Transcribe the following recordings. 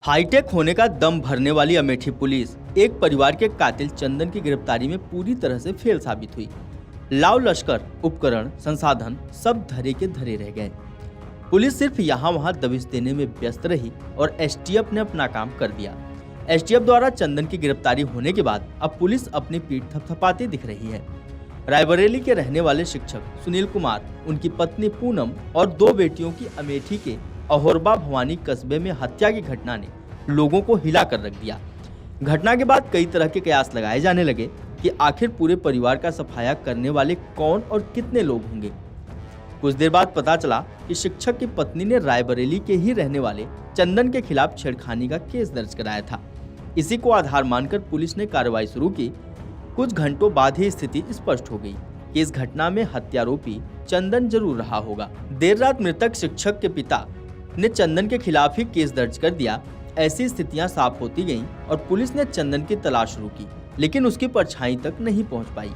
Hi tech होने का दम भरने वाली अमेठी पुलिस एक परिवार के कातिल चंदन की गिरफ्तारी में पूरी तरह से फेल साबित हुई। लाव लश्कर, उपकरण, संसाधन सब धरे के धरे रह गए। पुलिस सिर्फ यहाँ वहाँ दबिश देने में व्यस्त रही और एसटीएफ ने अपना काम कर दिया। एसटीएफ द्वारा चंदन की गिरफ्तारी होने के बाद अब पुलिस अपनी पीठ थपथपाती दिख रही है। रायबरेली के रहने वाले शिक्षक सुनील कुमार, उनकी पत्नी पूनम और दो बेटियों की अमेठी के अहोरबा भवानी कस्बे में हत्या की घटना ने लोगों को हिला कर रख दिया। घटना के बाद कई तरह के कयास लगाए जाने लगे कि आखिर पूरे परिवार का सफाया करने वाले कौन और कितने लोग होंगे। कुछ देर बाद पता चला कि शिक्षक की पत्नी ने रायबरेली के ही रहने वाले चंदन के खिलाफ छेड़खानी का केस दर्ज कराया था। इसी को आधार मानकर पुलिस ने कार्रवाई शुरू की। कुछ घंटों बाद ही स्थिति स्पष्ट हो गई कि इस घटना में हत्यारोपी चंदन जरूर रहा होगा। देर रात मृतक शिक्षक के पिता ने चंदन के खिलाफ ही केस दर्ज कर दिया। ऐसी स्थितियां साफ होती गईं और पुलिस ने चंदन की तलाश शुरू की, लेकिन उसकी परछाई तक नहीं पहुंच पाई।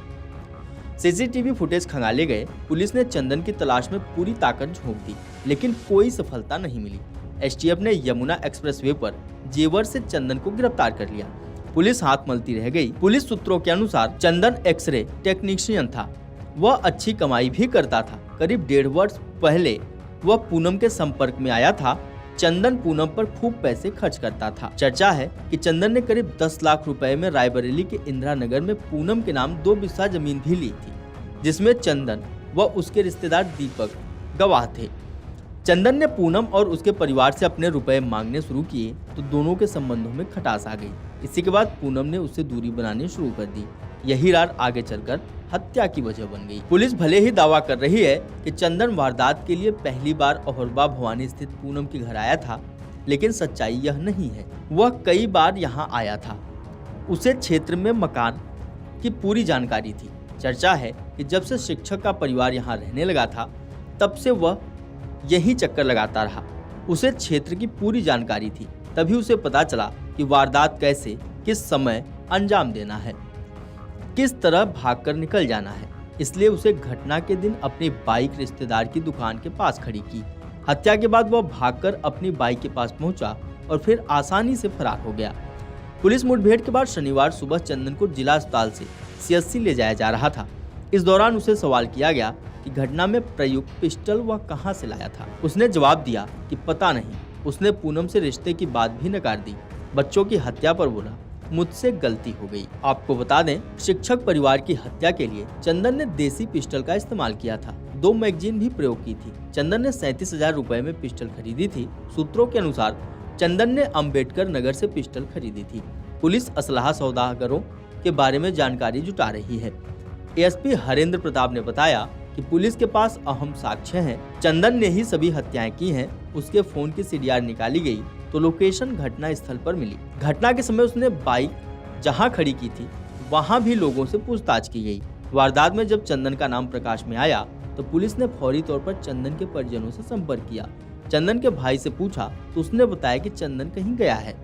सीसीटीवी फुटेज खंगाले गए। पुलिस ने चंदन की तलाश में पूरी ताकत झोंक दी, लेकिन कोई सफलता नहीं मिली। एसटीएफ ने यमुना एक्सप्रेसवे पर जेवर से चंदन को गिरफ्तार कर लिया। पुलिस हाथ मलती रह गई। पुलिस सूत्रों के अनुसार चंदन एक्सरे टेक्नीशियन था। वह अच्छी कमाई भी करता था। करीब 1.5 वर्ष पहले वह पूनम के संपर्क में आया था। चंदन पूनम पर खूब पैसे खर्च करता था। चर्चा है कि चंदन ने करीब 10 लाख रुपए में रायबरेली के इंदिरा नगर में पूनम के नाम 2 बिस्सा जमीन भी ली थी, जिसमें चंदन व उसके रिश्तेदार दीपक गवाह थे। चंदन ने पूनम और उसके परिवार से अपने रुपए मांगने शुरू किए तो दोनों के संबंधों में खटास आ गई। इसी के बाद पूनम ने उससे दूरी बनानी शुरू कर दी। यही रार आगे चलकर हत्या की वजह बन गई। पुलिस भले ही दावा कर रही है कि चंदन वारदात के लिए पहली बार अहोरबा भवानी स्थित पूनम के घर आया था, लेकिन सच्चाई यह नहीं है। वह कई बार यहाँ आया था। उसे क्षेत्र में मकान की पूरी जानकारी थी। चर्चा है कि जब से शिक्षक का परिवार यहाँ रहने लगा था, तब से वह यही चक्कर लगाता रहा। उसे क्षेत्र की पूरी जानकारी थी। तभी उसे पता चला कि वारदात कैसे, किस समय अंजाम देना है, किस तरह भागकर निकल जाना है। इसलिए उसे घटना के दिन अपनी बाइक रिश्तेदार की दुकान के पास खड़ी की। हत्या के बाद वह भागकर अपनी बाइक के पास पहुंचा और फिर आसानी से फरार हो गया। पुलिस मुठभेड़ के बाद शनिवार सुबह चंदन को जिला अस्पताल से सीएचसी ले जाया जा रहा था। इस दौरान उसे सवाल किया गया कि घटना में प्रयुक्त पिस्टल वह कहां से लाया था। उसने जवाब दिया कि पता नहीं। उसने पूनम से रिश्ते की बात भी नकार दी। बच्चों की हत्या पर बोला, मुझसे गलती हो गई। आपको बता दें, शिक्षक परिवार की हत्या के लिए चंदन ने देसी पिस्टल का इस्तेमाल किया था। 2 मैगजीन भी प्रयोग की थी। चंदन ने 37,000 रुपए में पिस्टल खरीदी थी। सूत्रों के अनुसार चंदन ने अम्बेडकर नगर से पिस्टल खरीदी थी। पुलिस असलाह सौदागरों के बारे में जानकारी जुटा रही है। एएसपी हरेंद्र प्रताप ने बताया कि पुलिस के पास अहम साक्ष्य हैं। चंदन ने ही सभी हत्याएं की हैं। उसके फोन की सीडीआर निकाली गई तो लोकेशन घटना स्थल पर मिली। घटना के समय उसने बाइक जहां खड़ी की थी वहां भी लोगों से पूछताछ की गई। वारदात में जब चंदन का नाम प्रकाश में आया तो पुलिस ने फौरी तौर पर चंदन के परिजनों से संपर्क किया। चंदन के भाई से पूछा तो उसने बताया कि चंदन कहीं गया है।